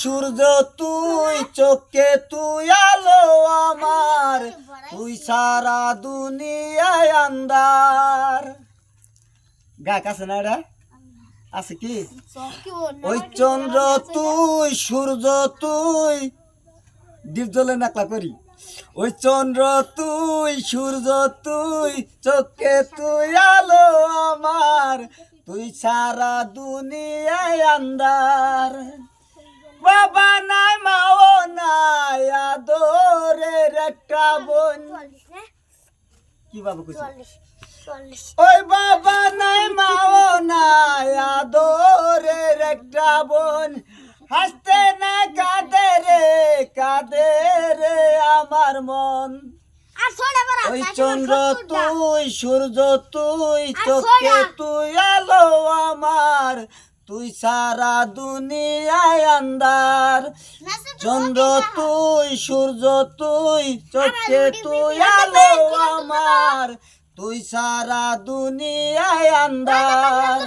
সূর্য তুই চোখে তুই আলো আমার তুই সারা দুনিয়ায় আন্দার। গাক আছে না এটা আছে কি? ওই চন্দ্র তুই সূর্য তুই দীপ জ্বলে নাকলা করি। ওই চন্দ্র তুই সূর্য তুই চোখে তুই আলো আমার তুই সারা দুনিয়ায় আন্দার। বাবা নাই মাও নাই আদরের একটা বোন। কি বাবা কইছে? ওই বাবা নাই মাও নাই আদরের একটা বোন। হাসতে না কাঁদে রে আমার মন। ওই চন্দ্র তুই সূর্য তুই চোখে তুই আলো আমার তুই সারা দুনিয়ায় আন্দার। চন্দ্র তুই সূর্য তুই চোখে তুই আলো আমার তুই সারা দুনিয়ায় আন্দার।